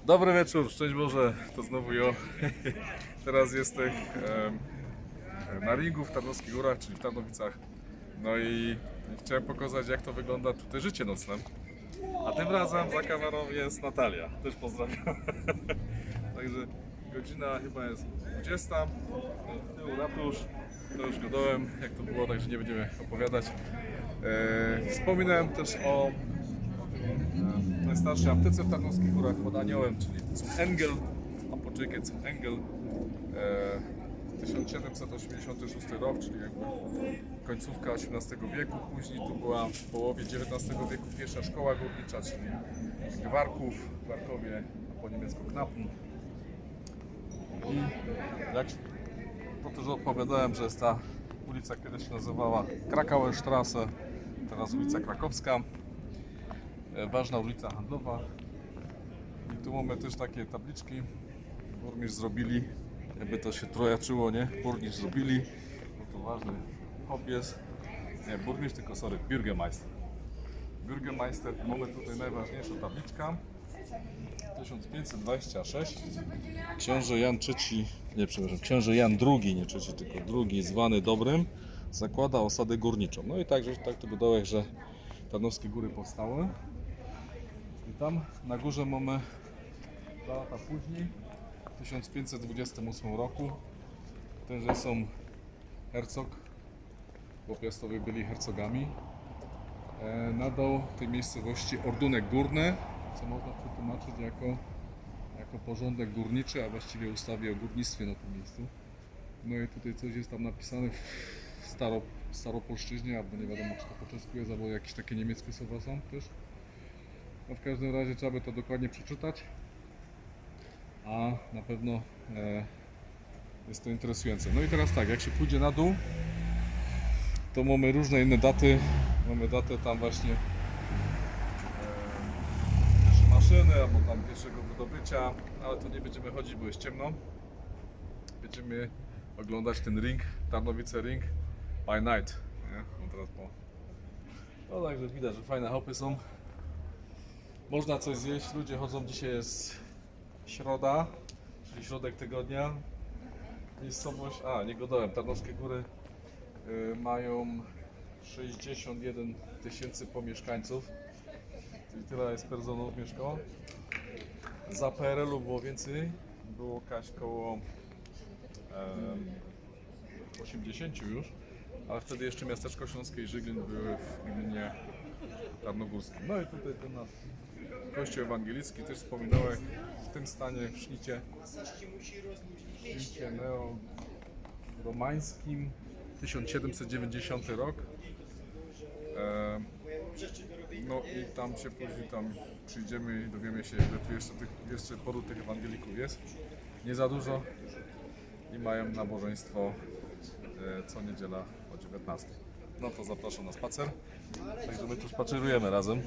Dobry wieczór, szczęść Boże, to znowu ja. Teraz jestem na ringu w Tarnowskich Górach, czyli w Tarnowicach. No i chciałem pokazać, jak to wygląda tutaj życie nocne. A tym razem za kamerą jest Natalia, też pozdrawiam. Także godzina chyba jest 20. Tył ratusz, to już gadałem, jak to było, także nie będziemy opowiadać. Wspominałem też o najstarszej aptece w Tarnowskich Górach pod Aniołem, czyli zum Engel, Apotheke zum Engel, 1786 rok, czyli jakby końcówka XVIII wieku. Później tu była w połowie XIX wieku pierwsza szkoła górnicza, czyli Gwarków, Gwarkowie, a po niemiecku Knappen. I jak to też opowiadałem, że jest ta ulica kiedyś się nazywała Krakauerstraße, teraz ulica Krakowska. Ważna ulica handlowa. I tu mamy też takie tabliczki. Burmistrz zrobili, jakby to się trojaczyło, nie? Burmistrz zrobili, bo to ważny hop jest. Nie burmistrz, tylko sorry, Bürgermeister. Bürgermeister, mamy tutaj najważniejszą tabliczka. 1526. Książę Jan III, nie przepraszam, książę Jan II, nie trzeci, tylko drugi, zwany Dobrym, zakłada osadę górniczą. No i tak to dołek, że Tarnowskie Góry powstały. I tam na górze mamy 2 lata później, w 1528 roku, tenże są hercog, bo Piastowie byli hercogami, nadał tej miejscowości ordunek górny, co można przetłumaczyć jako porządek górniczy, a właściwie ustawie o górnictwie na tym miejscu. No i tutaj coś jest tam napisane w staropolszczyźnie, albo nie wiadomo, czy to po czesku jest, albo jakieś takie niemieckie słowa są też. No w każdym razie trzeba by to dokładnie przeczytać, a na pewno jest to interesujące. No i teraz tak, jak się pójdzie na dół, to mamy różne inne daty. Mamy datę tam właśnie pierwszej maszyny, albo tam pierwszego wydobycia, ale to nie będziemy chodzić, bo jest ciemno. Będziemy oglądać ten ring, Tarnowice Ring by night. Nie? No teraz no także widać, że fajne hopy są. Można coś zjeść, ludzie chodzą, dzisiaj jest środa, czyli środek tygodnia. Miejscowość, nie godałem, Tarnowskie Góry mają 61 000 mieszkańców, czyli tyle jest personów mieszkało. Za PRL-u było więcej, było koło 80 już, ale wtedy jeszcze miasteczko Śląskie i Żyglin były w gminie tarnogórskim. No i tutaj ten nasz kościół ewangelicki, też wspominałem, w tym stanie w sznicie neoromańskim, 1790 rok. No i tam się później przyjdziemy i dowiemy się, ile tu jeszcze poru tych ewangelików jest. Nie za dużo i mają nabożeństwo co niedziela o 19. No to zapraszam na spacer. Także my tu spacerujemy razem.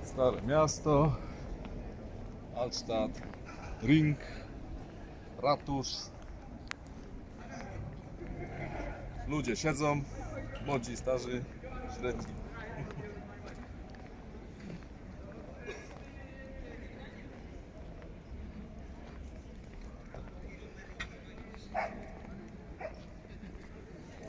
Stare miasto, Altstadt, Ring, ratusz. Ludzie siedzą, młodzi, starzy, średni.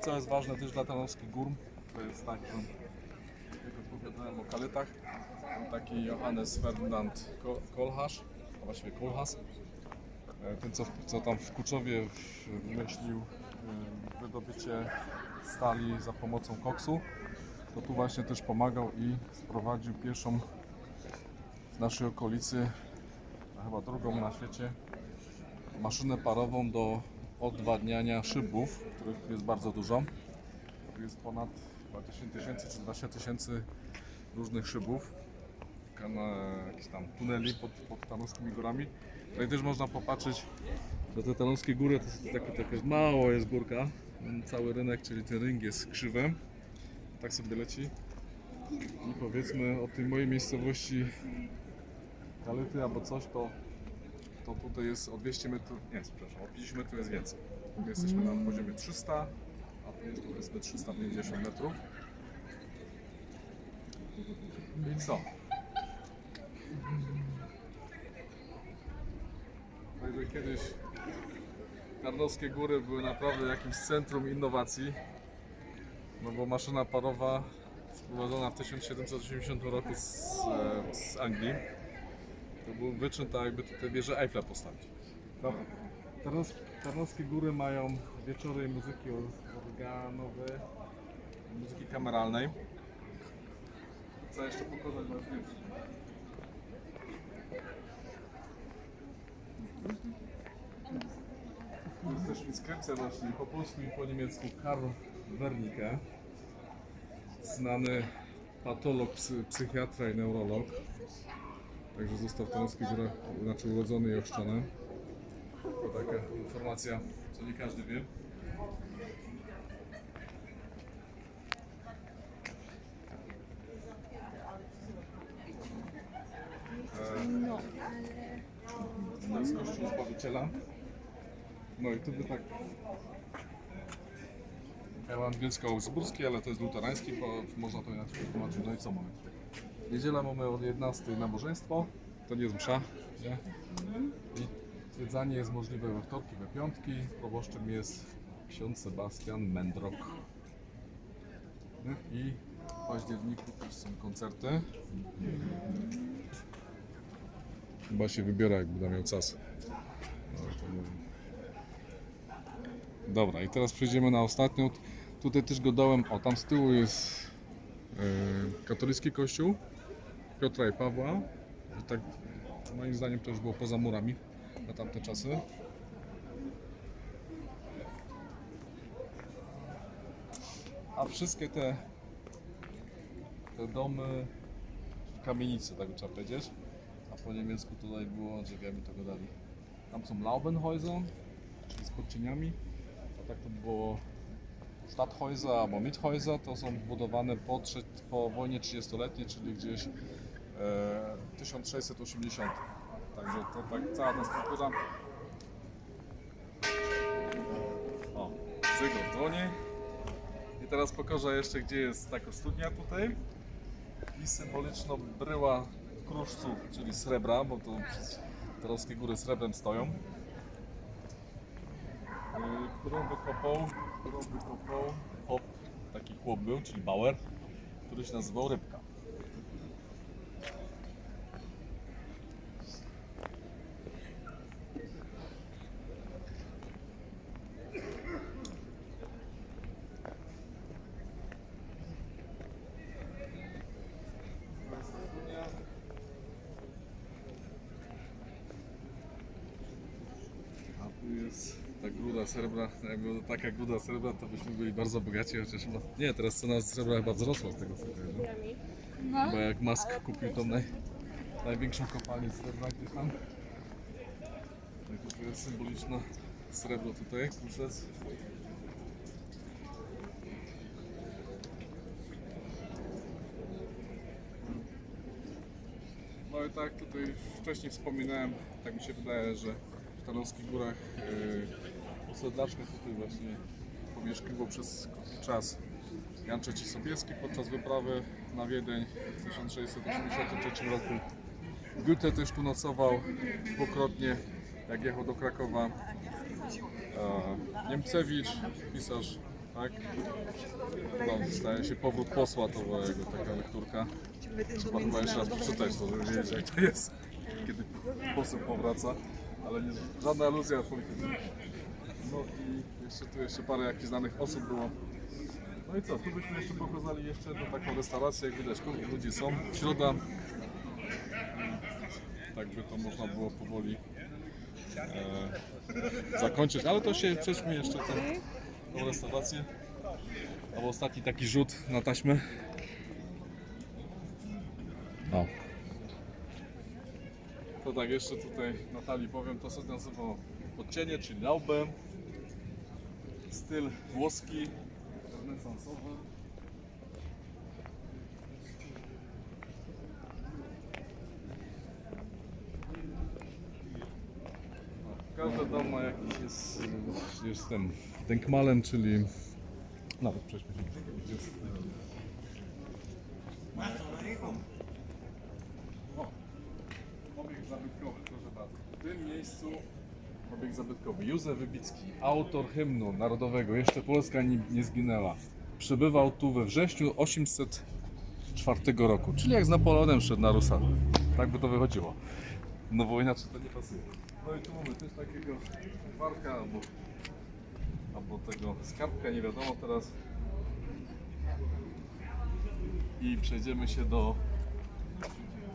Co jest ważne też dla Tarnowskich Gór, to jest tak, że jak opowiadałem o kaletach, taki Johannes Ferdinand Kohlhaas, a właściwie Kohlhaas, ten co tam w Kuczowie wymyślił wydobycie stali za pomocą koksu, to tu właśnie też pomagał i sprowadził pierwszą w naszej okolicy, a chyba drugą na świecie, maszynę parową do odwadniania szybów, których tu jest bardzo dużo. Tu jest ponad 10 000 czy 20 000 różnych szybów, jakieś tam tuneli pod Tarnowskimi Górami. Tutaj też można popatrzeć, że te Tarnowskie Góry to jest taka mało jest górka, cały rynek, czyli ten ring jest krzywy, tak sobie leci. I powiedzmy o tej mojej miejscowości Kalety albo coś, to to tutaj jest o 200 metrów, nie, przepraszam, o 50 metrów jest więcej. My jesteśmy na poziomie 300, a tu jest powiedzmy 350 metrów. I co? Także kiedyś Tarnowskie Góry były naprawdę jakimś centrum innowacji, no bo maszyna parowa sprowadzona w 1780 roku z Anglii, to był wyczyn, tak jakby tutaj wieżę Eiffla postawić. Tarnowskie Góry mają wieczory muzyki organowej, muzyki kameralnej. Co jeszcze pokazać ważniejsze? Tu jest też inskrypcja właśnie po polsku i po niemiecku Karl Wernicke, znany patolog, psychiatra i neurolog. Także został w Tarnowskich Górach, znaczy urodzony i ochrzczony. To taka informacja, co nie każdy wie. To jest Kościół Zbawiciela. No i tu by tak ewangelsko-augsburski, ale to jest luterański, bo można to inaczej wytłumaczyć. No i co mamy tutaj? Niedzielę mamy od 11 nabożeństwo, to nie jest msza, nie? I zwiedzanie jest możliwe we wtorki, we piątki. Proboszczem jest ksiądz Sebastian Mędrok. I w październiku też są koncerty. Chyba się wybiera, jak będę miał czas. No, to mówię. Dobra, i teraz przejdziemy na ostatnią. Tutaj też go dałem. O, tam z tyłu jest katolicki kościół Piotra i Pawła. I tak moim zdaniem to już było poza murami na tamte czasy. A wszystkie te domy, kamienice, tak by trzeba powiedzieć. A po niemiecku tutaj było, drzwiami to go dali. Tam są Laubenhäuser, czyli z podcieniami. A tak to było Stadthäuser albo Miethäuser. To są budowane po wojnie 30-letniej, czyli gdzieś 1680. Także to tak cała ta struktura. O, Zygmunt dzwoni. I teraz pokażę jeszcze, gdzie jest taka studnia tutaj. I symboliczna bryła kruszców, czyli srebra, bo to przez Tarnowskie Góry srebrem stoją. Którą wykopał chłop, taki chłop był, czyli Bauer, który się nazywał Rybka. Ta gruda srebra, jakby taka gruda srebra, to byśmy byli bardzo bogaci, chociaż chyba... Nie, teraz cena srebra chyba wzrosła z tego co kojarzę. Bo jak Musk kupił tą największą kopalnię srebra gdzieś tam. To jest symboliczne srebro tutaj, kruszec. No i tak tutaj wcześniej wspominałem, tak mi się wydaje, że w Tarnowskich Górach osiedlaczkę tutaj właśnie pomieszkiwał przez krótki czas Jan III Sobieski podczas wyprawy na Wiedeń w 1683 roku. Goethe też tu nocował dwukrotnie, jak jechał do Krakowa. Niemcewicz, pisarz, tak? No, staje się powrót posła, to była jego taka lekturka. Trzeba chyba jeszcze raz przeczytać, żeby wiedzieć, jak to jest, kiedy poseł powraca, ale nie, żadna aluzja polityczna. No i jeszcze parę jakichś znanych osób było. No i co, tu byśmy jeszcze pokazali jeszcze taką restaurację, jak widać, ludzie są, środa. Tak by to można było powoli zakończyć, ale to się przejdźmy jeszcze tą restaurację. Albo ostatni taki rzut na taśmę. O. To tak jeszcze tutaj Natalii powiem, to się nazywa podcienie, czyli laube. Styl włoski, renesansowy. każdy dom ma jakiś jest ten denkmalem, czyli nawet przejdźmy się. Jest, obiekt zabytkowy, proszę bardzo. W tym miejscu obiekt zabytkowy. Józef Wybicki, autor hymnu narodowego, jeszcze Polska nie zginęła. Przybywał tu we wrześniu 804 roku, czyli jak z Napoleonem szedł na Rusa. Tak by to wychodziło. No bo inaczej to nie pasuje. No i tu mamy też takiego barka albo tego skarbka, nie wiadomo teraz. I przejdziemy się do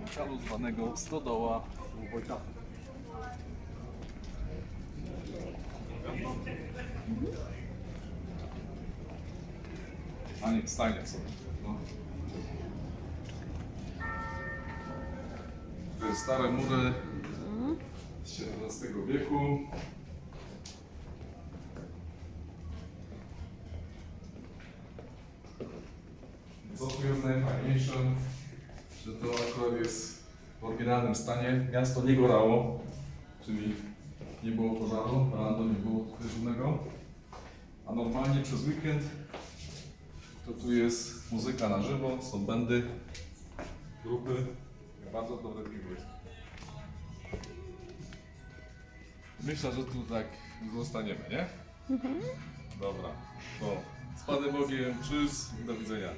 lokalu zwanego Stodoła u Wojtacha. A nie, stajnie sobie. No. To jest stare mury z XVII wieku. Co tu jest najfajniejsze, że to akurat jest w oryginalnym stanie. Miasto nie gorało, czyli nie było pożaru, rando nie było tutaj żadnego. A normalnie przez weekend to tu jest muzyka na żywo, są bandy, grupy, bardzo dobre piwo jest. Myślę, że tu tak zostaniemy, nie? Dobra, to z Panem Bogiem, tschüss, do widzenia.